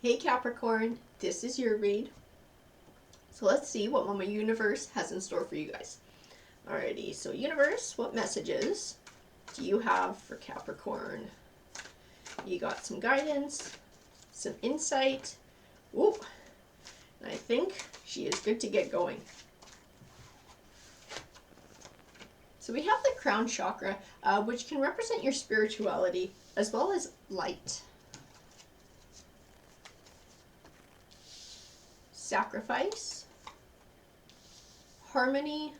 Hey Capricorn, this is your read. So let's see what Mama Universe has in store for you guys. Alrighty, so Universe, what messages do you have for Capricorn? You got some guidance, some insight. Ooh, and I think she is good to get going. So we have the crown chakra, which can represent your spirituality as well as light. Sacrifice, harmony,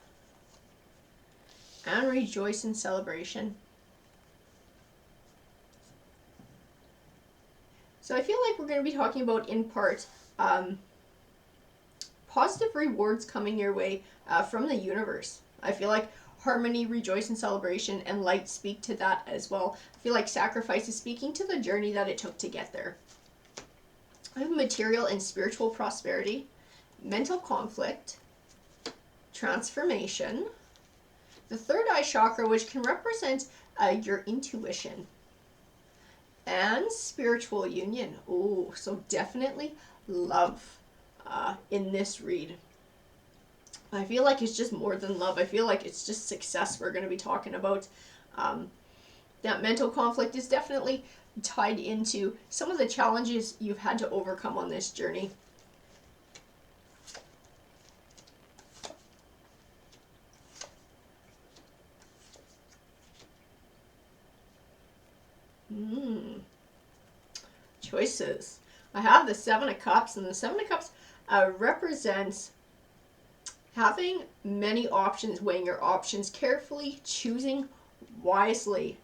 and rejoice in celebration. So I feel like we're going to be talking about, in part, positive rewards coming your way from the universe. I feel like harmony, rejoice, and celebration, and light speak to that as well. I feel like sacrifice is speaking to the journey that it took to get there. I have material and spiritual prosperity, mental conflict, transformation, the third eye chakra, which can represent your intuition, and spiritual union. Oh, so definitely love in this read. I feel like it's just more than love. I feel like it's just success we're going to be talking about. That mental conflict is definitely tied into some of the challenges you've had to overcome on this journey. Choices. I have the Seven of Cups, and the Seven of Cups represents having many options, weighing your options carefully, choosing wisely.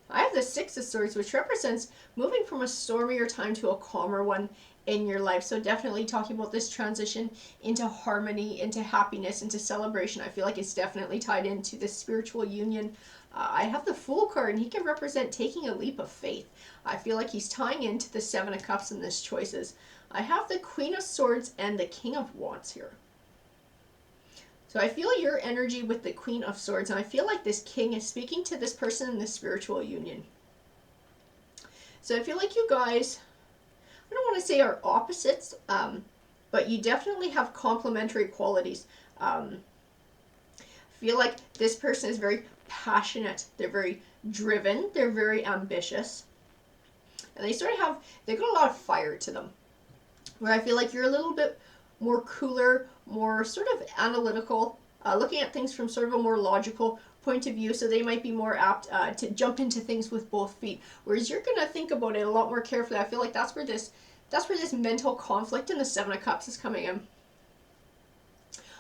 I have the Six of Swords, which represents moving from a stormier time to a calmer one in your life. So definitely talking about this transition into harmony, into happiness, into celebration. I feel like it's definitely tied into the spiritual union. I have the Fool card, and he can represent taking a leap of faith. I feel like he's tying into the Seven of Cups in this choices. I have the Queen of Swords and the King of Wands here. So I feel your energy with the Queen of Swords, and I feel like this King is speaking to this person in the spiritual union. So I feel like you guys, I don't want to say are opposites, but you definitely have complementary qualities. I feel like this person is very passionate, they're very driven, they're very ambitious, and they've got a lot of fire to them. Where I feel like you're a little bit more cooler, more sort of analytical, looking at things from sort of a more logical point of view, so they might be more apt to jump into things with both feet, whereas you're going to think about it a lot more carefully. I feel like that's where this mental conflict in the Seven of Cups is coming in.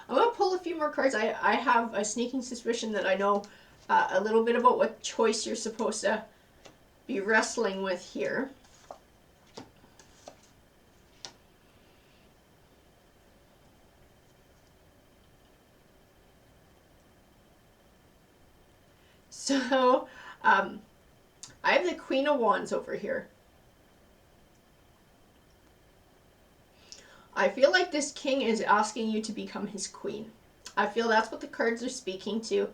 I'm going to pull a few more cards. I have a sneaking suspicion that I know a little bit about what choice you're supposed to be wrestling with here. So, I have the Queen of Wands over here. I feel like this king is asking you to become his queen. I feel that's what the cards are speaking to.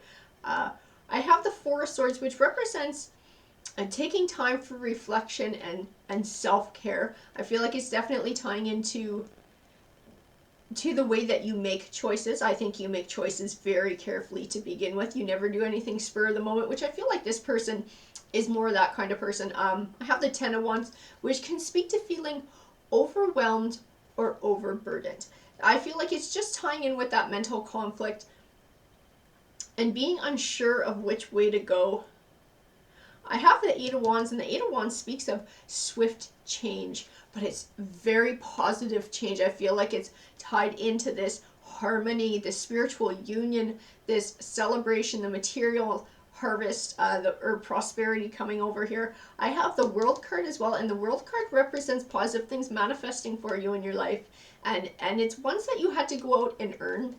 I have the Four of Swords, which represents taking time for reflection and self-care. I feel like it's definitely tying into the way that you make choices. I think you make choices very carefully to begin with. You never do anything spur of the moment, which I feel like this person is more that kind of person. I have the Ten of Wands, which can speak to feeling overwhelmed or overburdened. I feel like it's just tying in with that mental conflict and being unsure of which way to go. I have the Eight of Wands, and the Eight of Wands speaks of swift change, but it's very positive change. I feel like it's tied into this harmony, this spiritual union, this celebration, the material harvest, or prosperity coming over here. I have the World card as well, and the World card represents positive things manifesting for you in your life, and it's ones that you had to go out and earn.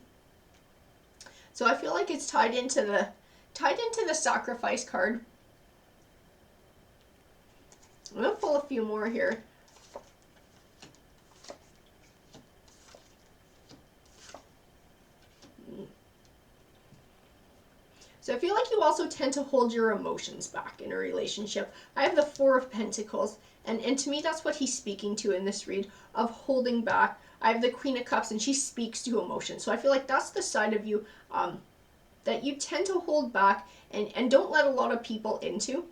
So I feel like it's tied into the sacrifice card. I'm going to pull a few more here. So I feel like you also tend to hold your emotions back in a relationship. I have the Four of Pentacles, And to me, that's what he's speaking to in this read, of holding back. I have the Queen of Cups, and she speaks to emotion. So I feel like that's the side of you that you tend to hold back and don't let a lot of people into.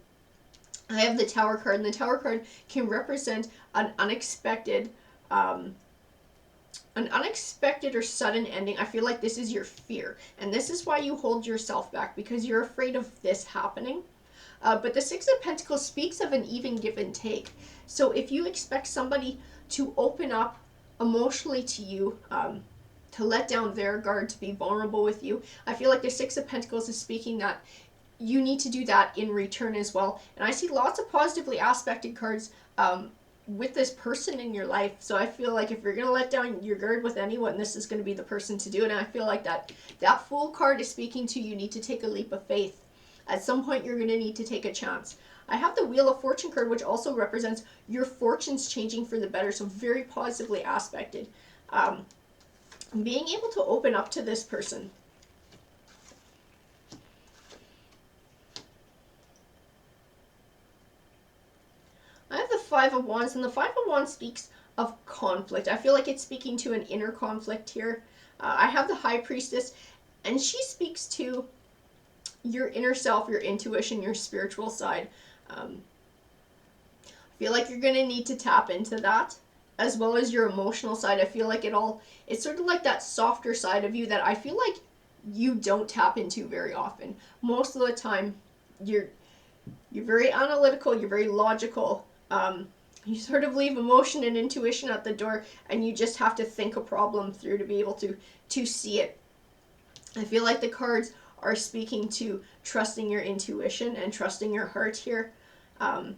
I have the Tower card, and the Tower card can represent an unexpected or sudden ending. I feel like this is your fear, and this is why you hold yourself back, because you're afraid of this happening. But the Six of Pentacles speaks of an even give and take. So if you expect somebody to open up emotionally to you, to let down their guard, to be vulnerable with you, I feel like the Six of Pentacles is speaking that you need to do that in return as well. And I see lots of positively aspected cards with this person in your life. So I feel like if you're going to let down your guard with anyone, this is going to be the person to do it. And I feel like that Fool card is speaking to you need to take a leap of faith. At some point, you're going to need to take a chance. I have the Wheel of Fortune card, which also represents your fortunes changing for the better. So very positively aspected. Being able to open up to this person. I have the Five of Wands, and the Five of Wands speaks of conflict. I feel like it's speaking to an inner conflict here. I have the High Priestess, and she speaks to your inner self, your intuition, your spiritual side. I feel like you're going to need to tap into that, as well as your emotional side. I feel like it's sort of like that softer side of you that I feel like you don't tap into very often. Most of the time, you're very analytical, you're very logical. You sort of leave emotion and intuition at the door, and you just have to think a problem through to be able to see it. I feel like the cards are speaking to trusting your intuition and trusting your heart here. I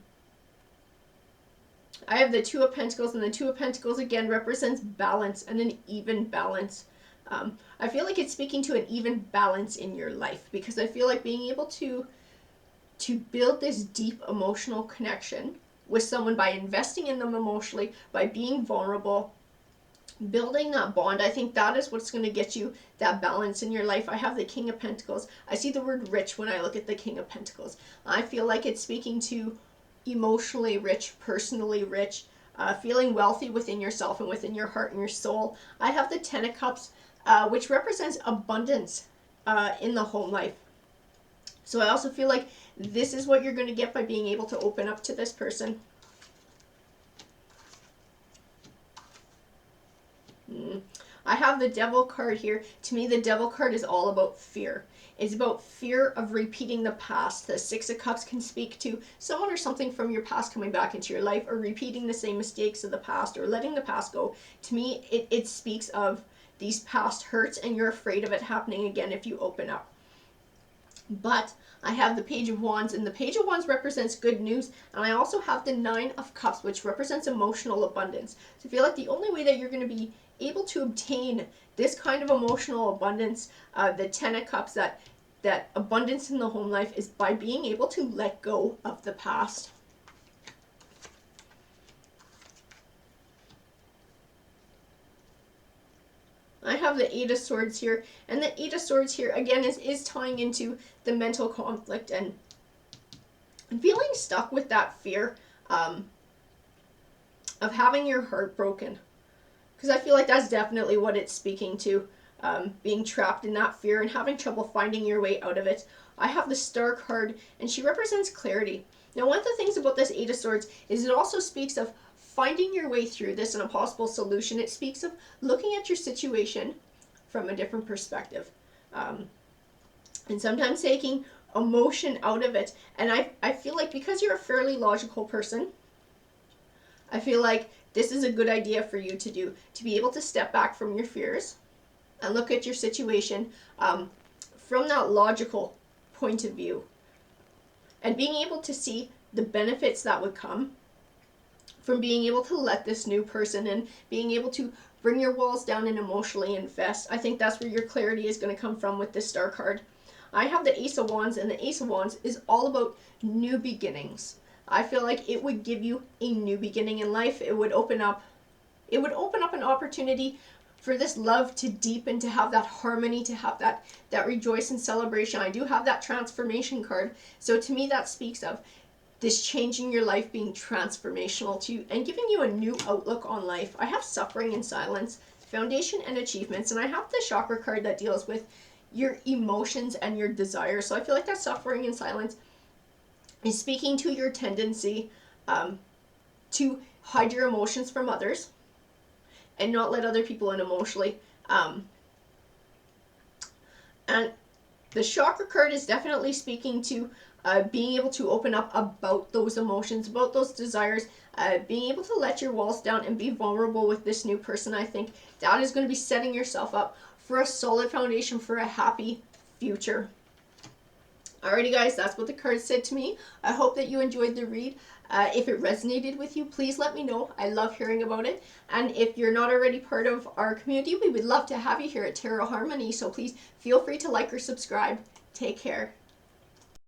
have the Two of Pentacles, and the Two of Pentacles again represents balance and an even balance. I feel like it's speaking to an even balance in your life, because I feel like being able to build this deep emotional connection with someone by investing in them emotionally, by being vulnerable, building that bond, I think that is what's going to get you that balance in your life. I have the King of Pentacles. I see the word rich when I look at the King of Pentacles. I feel like it's speaking to emotionally rich, personally rich, feeling wealthy within yourself and within your heart and your soul. I have the Ten of Cups, which represents abundance in the home life. So I also feel like this is what you're going to get by being able to open up to this person. I have the Devil card here. To me, the Devil card is all about fear. It's about fear of repeating the past. The Six of Cups can speak to someone or something from your past coming back into your life, or repeating the same mistakes of the past, or letting the past go. To me, it speaks of these past hurts, and you're afraid of it happening again if you open up. But I have the Page of Wands, and the Page of Wands represents good news, and I also have the Nine of Cups, which represents emotional abundance. So I feel like the only way that you're going to be able to obtain this kind of emotional abundance, the Ten of Cups, that abundance in the home life, is by being able to let go of the past. I have the Eight of Swords here, and the Eight of Swords here again is tying into the mental conflict and feeling stuck with that fear of having your heart broken. Because I feel like that's definitely what it's speaking to, being trapped in that fear and having trouble finding your way out of it. I have the Star card, and she represents clarity. Now, one of the things about this Eight of Swords is it also speaks of finding your way through this and a possible solution. It speaks of looking at your situation from a different perspective, and sometimes taking emotion out of it. And I feel like because you're a fairly logical person, I feel like this is a good idea for you to do, to be able to step back from your fears and look at your situation from that logical point of view, and being able to see the benefits that would come from being able to let this new person in, being able to bring your walls down and emotionally invest. I think that's where your clarity is going to come from with this Star card. I have the Ace of Wands, and the Ace of Wands is all about new beginnings. I feel like it would give you a new beginning in life. It would open up an opportunity for this love to deepen, to have that harmony, to have that rejoice and celebration. I do have that transformation card. So to me, that speaks of this changing your life being transformational to you and giving you a new outlook on life. I have suffering in silence, foundation and achievements, and I have the chakra card that deals with your emotions and your desires. So I feel like that suffering in silence is speaking to your tendency to hide your emotions from others and not let other people in emotionally. And the chakra card is definitely speaking to being able to open up about those emotions, about those desires, being able to let your walls down and be vulnerable with this new person. I think that is going to be setting yourself up for a solid foundation for a happy future. Alrighty guys, that's what the cards said to me. I hope that you enjoyed the read. If it resonated with you, please let me know. I love hearing about it. And if you're not already part of our community, we would love to have you here at Tarot Harmony. So please feel free to like or subscribe. Take care.